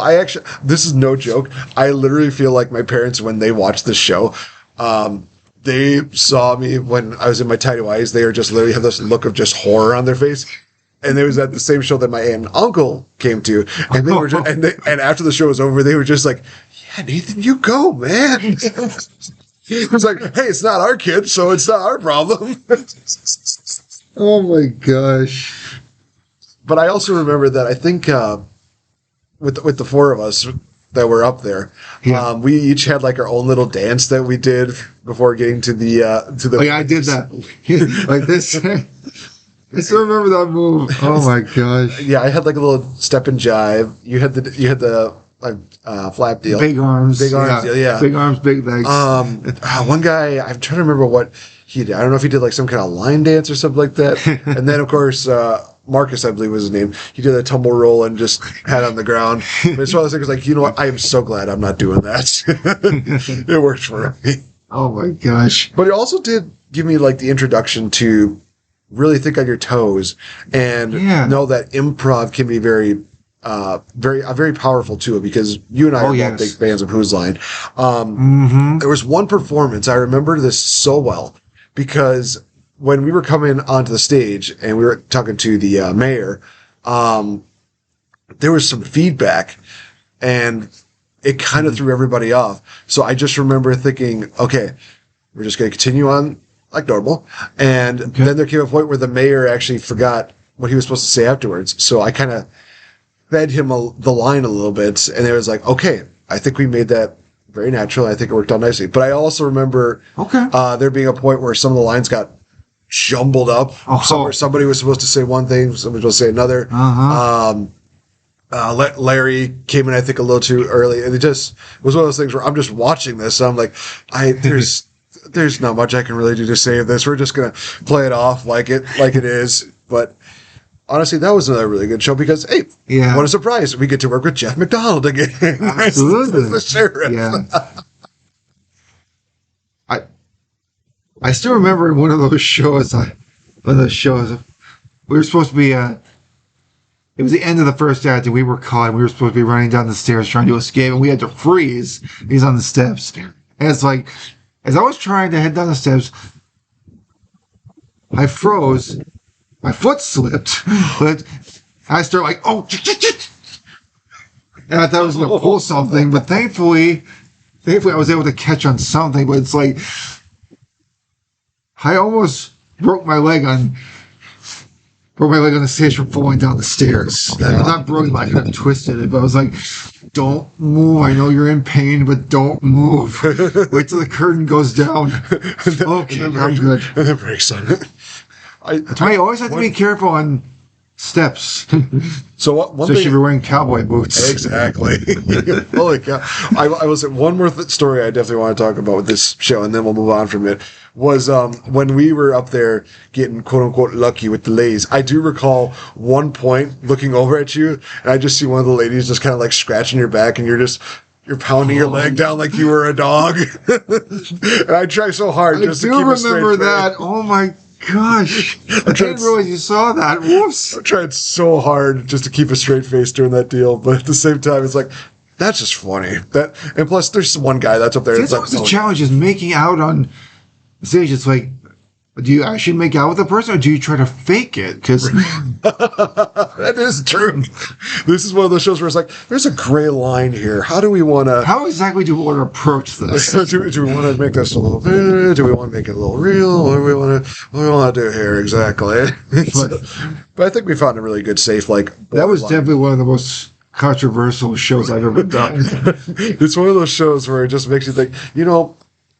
this is no joke. I literally feel like my parents, when they watched this show, they saw me when I was in my tidy whities. They were just literally have this look of just horror on their face. And it was at the same show that my aunt and uncle came to, and they were just, and after the show was over, they were just like, "Yeah, Nathan, you go, man." It was like, "Hey, it's not our kid, so it's not our problem." Oh my gosh! But I also remember that I think with the four of us that were up there, we each had like our own little dance that we did before getting to the. Oh yeah, I did that like this. I still remember that move. Oh my gosh! Yeah, I had like a little step and jive. You had the flap deal, big arms, deal, yeah, big arms, big legs. One guy, I'm trying to remember what he did. I don't know if he did like some kind of line dance or something like that. And then of course Marcus, I believe was his name. He did a tumble roll and just had on the ground. But it's one of those things like, you know what? I am so glad I'm not doing that. It worked for me. Oh my gosh! But it also did give me like the introduction to really think on your toes and know that improv can be very powerful too, because you and I are both big fans of Who's Line. There was one performance, I remember this so well, because when we were coming onto the stage and we were talking to the mayor, there was some feedback and it kind of threw everybody off. So I just remember thinking, okay, we're just going to continue on like normal. And then there came a point where the mayor actually forgot what he was supposed to say afterwards. So I kind of fed him the line a little bit. And it was like, okay, I think we made that very natural. I think it worked out nicely. But I also remember there being a point where some of the lines got jumbled up. Somebody was supposed to say one thing, somebody was supposed to say another. Larry came in, I think, a little too early. And it just was one of those things where I'm just watching this. So I'm like, there's not much I can really do to save this. We're just going to play it off like it is. But honestly, that was another really good show because, hey, what a surprise. We get to work with Jeff McDonald again. Absolutely. The sheriff. Yeah. I still remember one of those shows, we were supposed to be, it was the end of the first act and we were caught and we were supposed to be running down the stairs trying to escape and we had to freeze. He's on the steps. And it's like, as I was trying to head down the steps, I froze. My foot slipped. But I started like, oh, and I thought I was going to pull something. But thankfully, I was able to catch on something. But it's like, I almost broke my leg on the stage from falling down the stairs. Not broken, like I could have twisted it, but I was like, don't move. I know you're in pain, but don't move. Wait till the curtain goes down. Okay, I'm good. And then breaks on it. I always have to be careful on steps. So one thing, if you're wearing cowboy boots. Exactly. Holy cow. I will say one more story I definitely want to talk about with this show, and then we'll move on from it, was when we were up there getting quote-unquote lucky with the ladies. I do recall one point looking over at you, and I just see one of the ladies just kind of like scratching your back, and you're pounding your leg down like you were a dog. And I try so hard just to keep a straight face. I do remember that. Oh my gosh. I didn't realize you saw that. Whoops. I tried so hard just to keep a straight face during that deal, but at the same time, it's like, that's just funny. And plus, there's one guy that's up there. That's always the challenge, is making out on stage. It's like, do you actually make out with the person, or do you try to fake it? Because that is true. This is one of those shows where it's like, there's a gray line here. How do we want to? How exactly do we want to approach this? do we want to make this a little bit? Do we want to make it a little real? What do we want to do here exactly? But I think we found a really good, safe that was definitely one of the most controversial shows I've ever done. It's one of those shows where it just makes you think,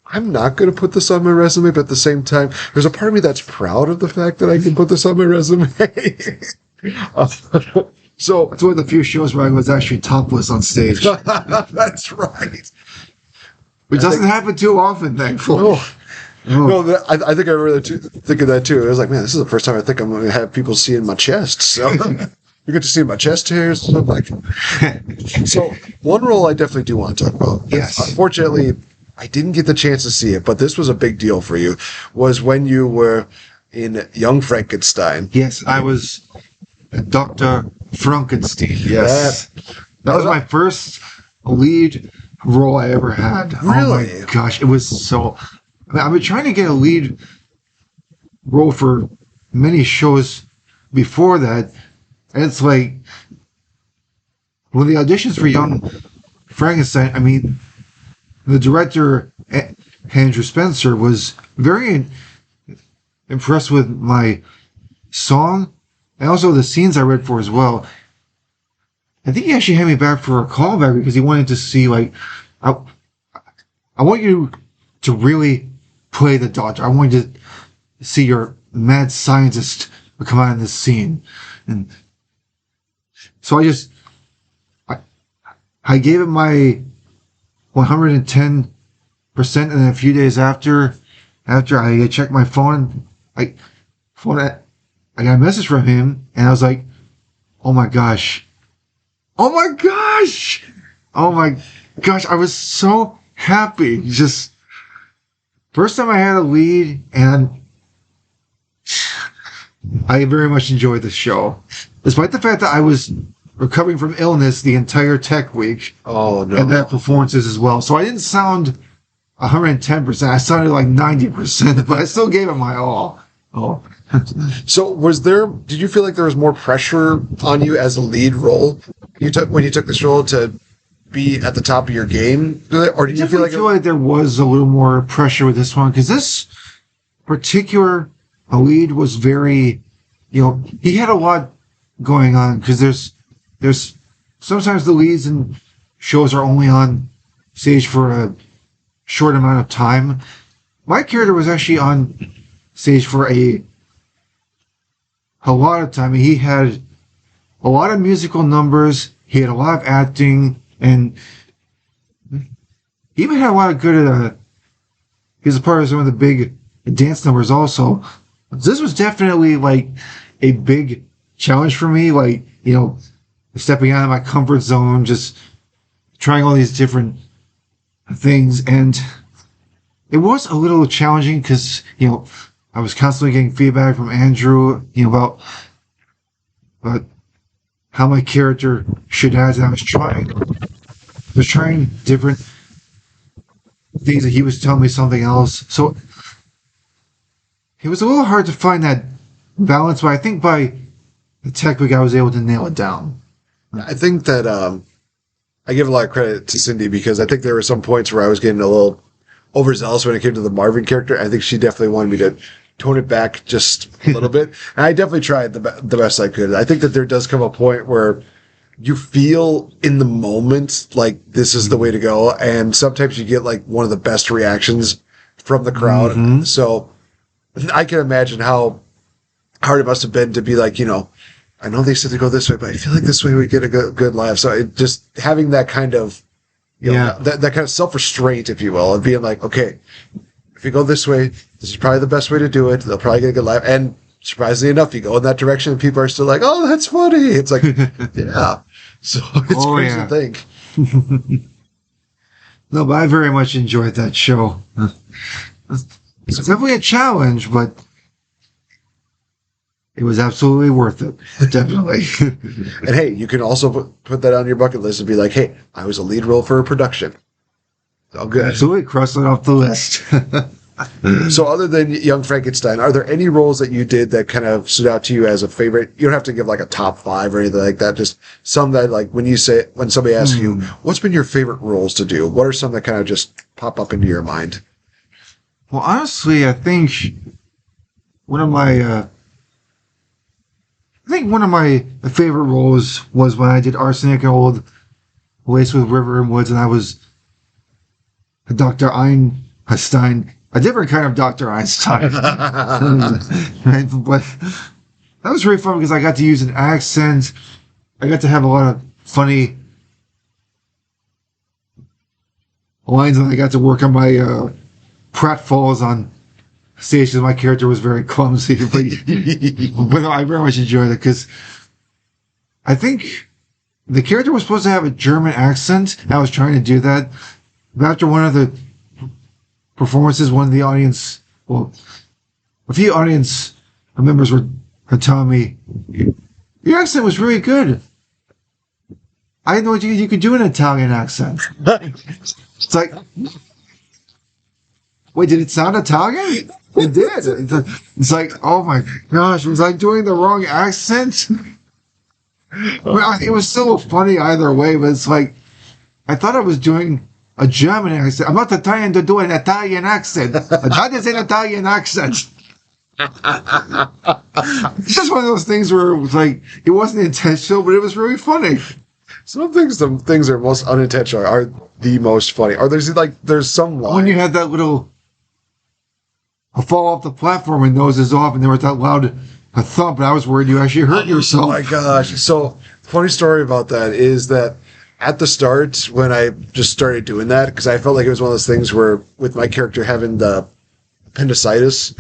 I'm not going to put this on my resume, but at the same time, there's a part of me that's proud of the fact that I can put this on my resume. So it's one of the few shows where I was actually topless on stage. That's right. Which doesn't happen too often, thankfully. No, I think I really think of that too. I was like, man, this is the first time I think I'm going to have people seeing my chest. So You get to see my chest hairs. I'm like, so one role I definitely do want to talk about. Yes. Unfortunately, I didn't get the chance to see it, but this was a big deal for you. Was when you were in Young Frankenstein. Yes, I was Dr. Frankenstein. Yes. That was my first lead role I ever had. Really? Oh my gosh, it was so... I've been trying to get a lead role for many shows before that, and it's like, when the auditions for Young Frankenstein, I mean, the director, Andrew Spencer, was very impressed with my song and also the scenes I read for as well. I think he actually had me back for a callback because he wanted to see, like, I want you to really play the doctor. I want you to see your mad scientist come out in this scene. And so I gave it my 110%, and then a few days after I checked my phone, I got a message from him, and I was like, oh my gosh, I was so happy. Just first time I had a lead, and I very much enjoyed the show, despite the fact that I was recovering from illness the entire tech week. Oh no! And that performances as well. So I didn't sound 110%. I sounded like 90%, but I still gave it my all. Oh. So did you feel like there was more pressure on you as a lead role when you took this role to be at the top of your game? Or did you feel like there was a little more pressure with this one? Because this particular lead was very, he had a lot going on, because there's sometimes the leads in shows are only on stage for a short amount of time. My character was actually on stage for a lot of time. He had a lot of musical numbers. He had a lot of acting, and he even had a lot of good. He was a part of some of the big dance numbers also. This was definitely like a big challenge for me. Like, stepping out of my comfort zone, just trying all these different things, and it was a little challenging because I was constantly getting feedback from Andrew about how my character should act, and I was trying different things, that he was telling me something else, so it was a little hard to find that balance, but I think by the tech week I was able to nail it down. I think that I give a lot of credit to Cindy, because I think there were some points where I was getting a little overzealous when it came to the Marvin character. I think she definitely wanted me to tone it back just a little bit. And I definitely tried the best I could. I think that there does come a point where you feel in the moment like this is the way to go. And sometimes you get like one of the best reactions from the crowd. Mm-hmm. So I can imagine how hard it must have been to be like, I know they said to go this way, but I feel like this way we get a good laugh. So just having that kind of, that kind of self-restraint, if you will, of being like, okay, if you go this way, this is probably the best way to do it. They'll probably get a good laugh. And surprisingly enough, you go in that direction and people are still like, oh, that's funny. It's like, yeah. So it's crazy to think. No, but I very much enjoyed that show. It's definitely a challenge, but it was absolutely worth it. Definitely. And hey, you can also put that on your bucket list and be like, hey, I was a lead role for a production. All good. Absolutely. Cross it off the list. So other than Young Frankenstein, are there any roles that you did that kind of stood out to you as a favorite? You don't have to give like a top 5 or anything like that. Just some that, like, when somebody asks you, what's been your favorite roles to do? What are some that kind of just pop up into your mind? Well, honestly, I think one of my favorite roles was when I did Arsenic and Old Lace with River and Woods, and I was Dr. Einstein, a different kind of Dr. Einstein. Right? But that was really fun because I got to use an accent. I got to have a lot of funny lines, and I got to work on my pratfalls on stage because my character was very clumsy. But I very much enjoyed it because I think the character was supposed to have a German accent. I was trying to do that. But after one of the performances, one of the audience, well, a few audience members were telling me, your accent was really good. I didn't know you could do an Italian accent. It's like, wait, did it sound Italian? It did. It's like, oh my gosh, was I doing the wrong accent? Well, it was still funny either way, but it's like, I thought I was doing a German accent. I'm not trying to do an Italian accent. That is an Italian accent. It's just one of those things where it was like, it wasn't intentional, but it was really funny. Some things, the things that are most unintentional are the most funny. Or there's some line. When you had that little fall off the platform and noses off, and there was that loud a thump, and I was worried you actually hurt yourself. Oh my gosh. So, funny story about that is that at the start, when I just started doing that, because I felt like it was one of those things where, with my character having the appendicitis,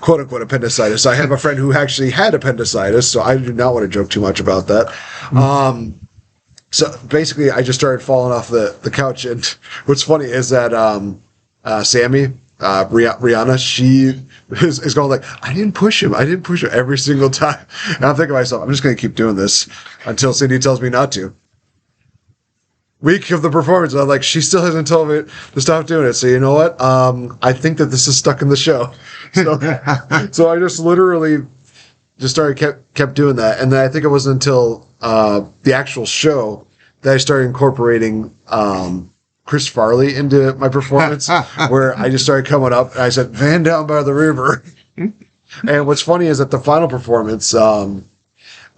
quote unquote appendicitis, I have a friend who actually had appendicitis, so I do not want to joke too much about that. So basically, I just started falling off the couch, and what's funny is that Sammy, Rihanna, she is going like, I didn't push him every single time. And I'm thinking to myself, I'm just going to keep doing this until Cindy tells me not to. Week of the performance, I'm like, she still hasn't told me to stop doing it. So you know what? I think that this is stuck in the show. So I just literally just kept doing that. And then I think it wasn't until the actual show that I started incorporating Chris Farley into my performance, where I just started coming up and I said, "Van down by the river." And what's funny is that the final performance, I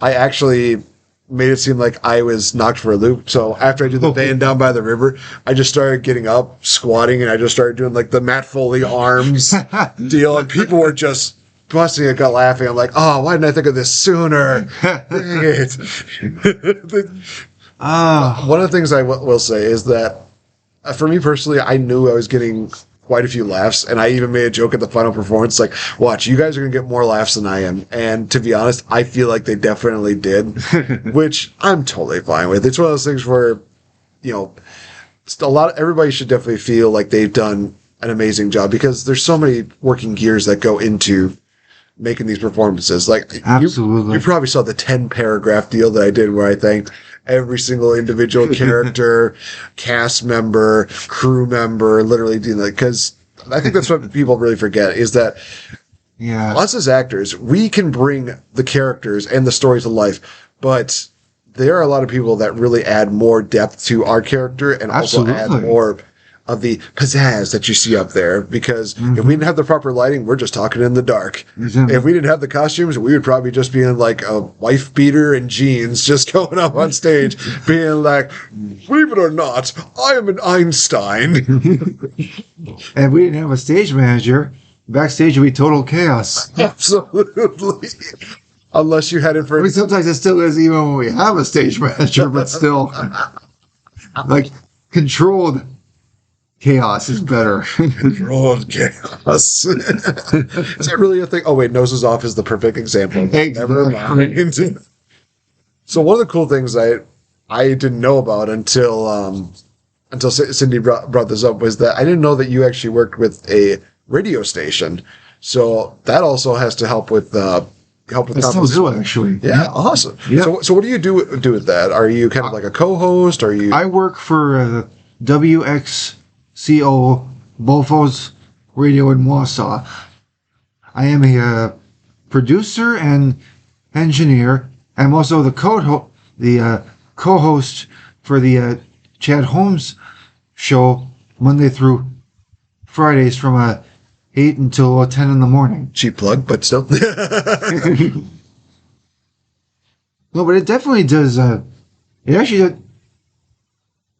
actually made it seem like I was knocked for a loop. So after I did the van down by the river, I just started getting up, squatting, and I just started doing like the Matt Foley arms deal, and people were just busting it, got laughing. I'm like, oh, why didn't I think of this sooner? Dang it. One of the things I will say is that for me personally, I knew I was getting quite a few laughs, and I even made a joke at the final performance, like, watch, you guys are going to get more laughs than I am. And to be honest, I feel like they definitely did, which I'm totally fine with. It's one of those things where, you know, everybody should definitely feel like they've done an amazing job, because there's so many working gears that go into making these performances. Like, absolutely, you probably saw the 10-paragraph deal that I did where I thanked every single individual character, cast member, crew member, literally doing that. Because I think that's what people really forget, is that us as actors, we can bring the characters and the story to life, but there are a lot of people that really add more depth to our character and also add more of the pizzazz that you see up there, because if we didn't have the proper lighting, we're just talking in the dark. If we didn't have the costumes, we would probably just be in like a wife beater and jeans, just going up on stage, being like, believe it or not, I am an Einstein. And we didn't have a stage manager. Backstage would be total chaos. Absolutely. Unless you had it for... I mean, sometimes it still is, even when we have a stage manager, but still, like, controlled chaos is better. Controlled chaos. Is that really a thing? Oh, wait, noses off is the perfect example. Never mind. So one of the cool things I didn't know about until Cindy brought this up was that I didn't know that you actually worked with a radio station. So that also has to help with I still do, actually. Yeah, awesome. Yeah. So what do you do with that? Are you kind of like a co-host? Are you? I work for WXCO Bofos Radio in Wausau. I am a producer and engineer. I'm also the co-host for the Chad Holmes show Monday through Fridays from 8 until 10 in the morning. Cheap plug, but still. No, but it definitely does. It actually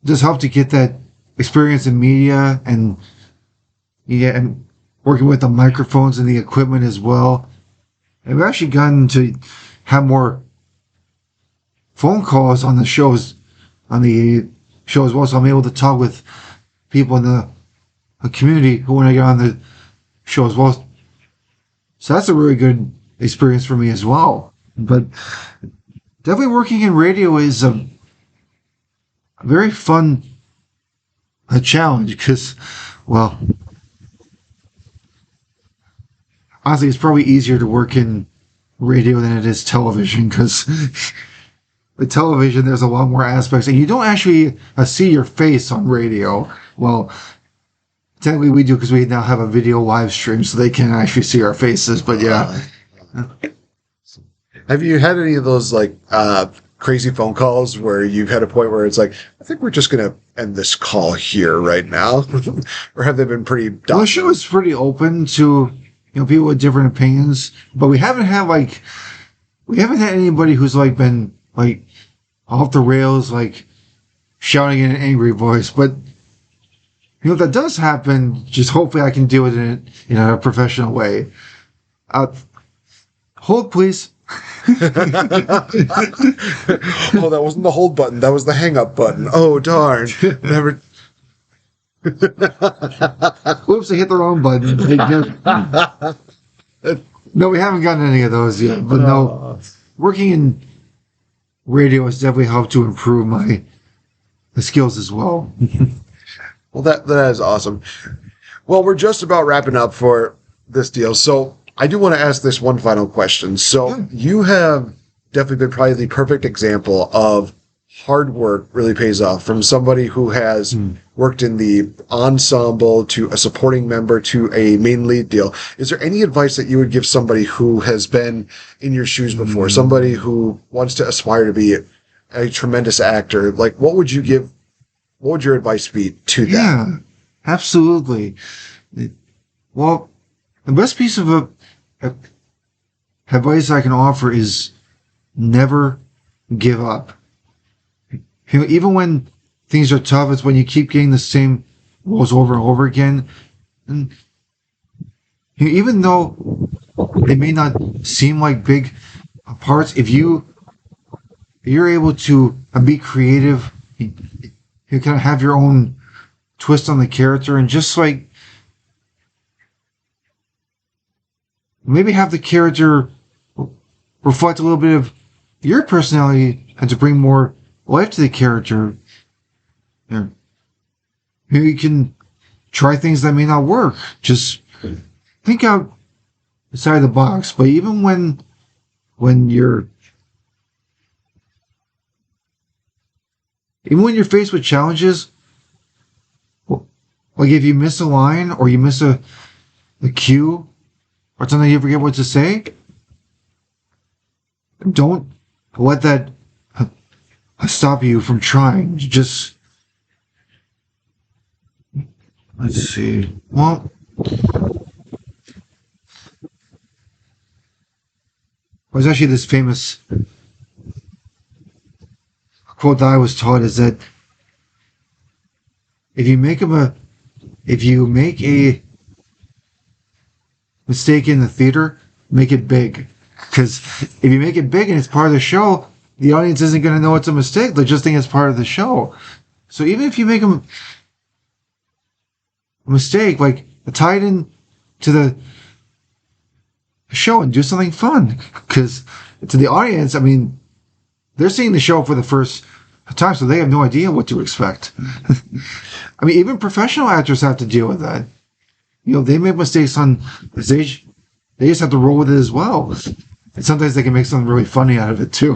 does help to get that experience in media and working with the microphones and the equipment as well. I've actually gotten to have more phone calls on the shows as well, so I'm able to talk with people in the community who want to get on the show as well. So that's a really good experience for me as well. But definitely working in radio is a very fun challenge because, well, honestly, it's probably easier to work in radio than it is television because with television, there's a lot more aspects, and you don't actually see your face on radio. Well, technically we do because we now have a video live stream, so they can actually see our faces. But yeah. Have you had any of those like crazy phone calls where you've had a point where it's like, I think we're just going to end this call here right now, or have they been pretty? Well, the show is pretty open to people with different opinions, but we haven't had anybody who's like been like off the rails, like shouting in an angry voice. But if that does happen, just hopefully I can deal with it in a professional way. Hold, please. Oh, that wasn't the hold button. That was the hang up button. Oh, darn. Never. Whoops, I hit the wrong button. No, we haven't gotten any of those yet. But no, working in radio has definitely helped to improve my skills as well. Well, that is awesome. Well, we're just about wrapping up for this deal. So I do want to ask this one final question. So you have definitely been probably the perfect example of hard work really pays off, from somebody who has worked in the ensemble to a supporting member to a main lead deal. Is there any advice that you would give somebody who has been in your shoes before, somebody who wants to aspire to be a tremendous actor? Like, what would your advice be to them? Yeah, absolutely. Well, the best piece of advice I can offer is never give up. Even when things are tough, it's when you keep getting the same roles over and over again. And even though they may not seem like big parts, if you're able to be creative, you kind of have your own twist on the character, and just like maybe have the character reflect a little bit of your personality and to bring more life to the character. Maybe you can try things that may not work. Just think outside the box. But even when you're faced with challenges, like if you miss a line or you miss a cue or something you forget what to say, don't let that stop you from trying. Just let's see. Well, there's actually this famous quote that I was taught is that if you make a mistake in the theater, make it big. Because if you make it big and it's part of the show, the audience isn't going to know it's a mistake. They'll just think it's part of the show. So even if you make a mistake, like tie it in to the show and do something fun. Because to the audience, I mean, they're seeing the show for the first time, so they have no idea what to expect. I mean, even professional actors have to deal with that. They make mistakes on the stage. They just have to roll with it as well. And sometimes they can make something really funny out of it, too.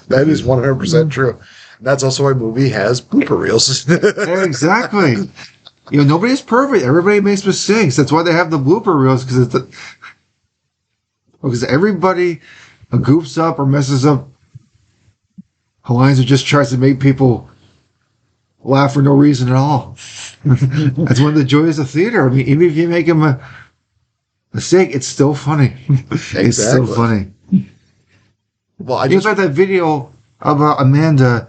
That is 100% true. That's also why a movie has blooper reels. Yeah, exactly. Nobody's perfect. Everybody makes mistakes. That's why they have the blooper reels, because everybody goofs up or messes up lines or just tries to make people laugh for no reason at all. That's one of the joys of theater. I mean, even if you make them a mistake, it's still funny. Exactly. It's still funny. Well, Just like that video about Amanda.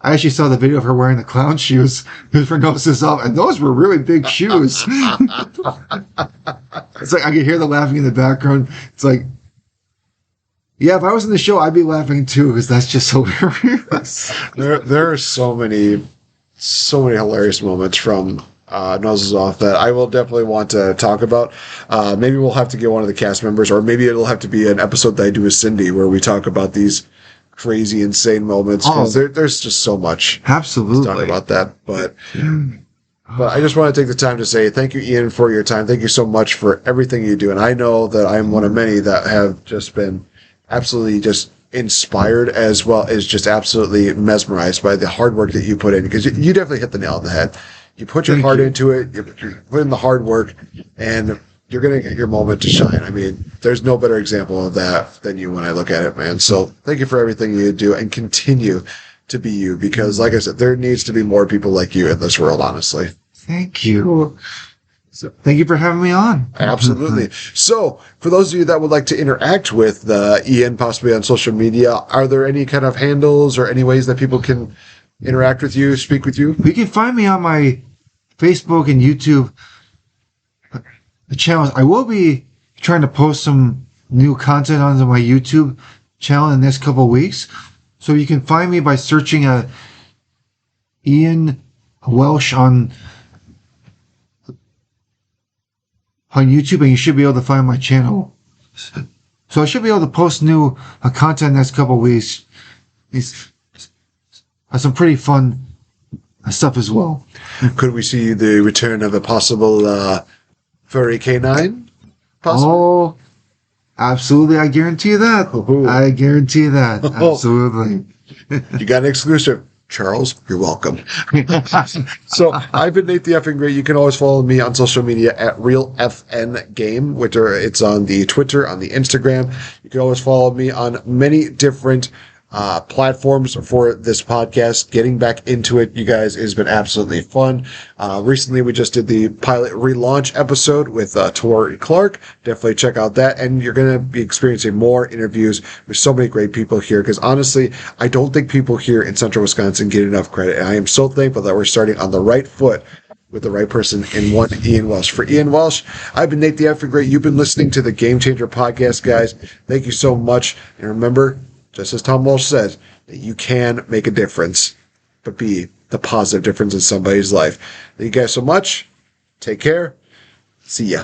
I actually saw the video of her wearing the clown shoes for Gnosis off, and those were really big shoes. It's like I could hear the laughing in the background. It's like, yeah, if I was in the show, I'd be laughing too, because that's just hilarious. There are so many hilarious moments from nuzzles off that I will definitely want to talk about. Maybe we'll have to get one of the cast members, or maybe it'll have to be an episode that I do with Cindy where we talk about these crazy, insane moments, because there's just so much Absolutely. to talk about that. But I just want to take the time to say thank you, Ian, for your time. Thank you so much for everything you do. And I know that I'm one of many that have just been absolutely just inspired, as well as just absolutely mesmerized by the hard work that you put in, because you definitely hit the nail on the head. You put your heart into it, you put in the hard work, and you're going to get your moment to shine. I mean, there's no better example of that than you when I look at it, man. So thank you for everything you do, and continue to be you, because like I said, there needs to be more people like you in this world, honestly. Thank you. So, thank you for having me on. Absolutely. So, for those of you that would like to interact with Ian, possibly on social media, are there any kind of handles or any ways that people can interact with you, speak with you? You can find me on my Facebook and YouTube channels. I will be trying to post some new content onto my YouTube channel in the next couple of weeks. So you can find me by searching Ian Welsh on YouTube, and you should be able to find my channel. So I should be able to post new content next couple of weeks. These some pretty fun stuff as well. Could we see the return of a possible furry canine? Possibly? Oh, absolutely! I guarantee you that. Ooh. I guarantee that. Absolutely. You got an exclusive. Charles, you're welcome. So I've been Nate the Effing Great. You can always follow me on social media at RealFNGame, which it's on the Twitter, on the Instagram. You can always follow me on many different platforms for this podcast. Getting back into it, you guys, has been absolutely fun. Recently, we just did the pilot relaunch episode with Tori Clark. Definitely check out that, and you're going to be experiencing more interviews with so many great people here, because honestly, I don't think people here in Central Wisconsin get enough credit, and I am so thankful that we're starting on the right foot with the right person in one Ian Welsh. For Ian Welsh, I've been Nate the Effing Great. You've been listening to the Game Changer podcast, guys. Thank you so much, and remember, just as Tom Walsh said, that you can make a difference, but be the positive difference in somebody's life. Thank you guys so much. Take care. See ya.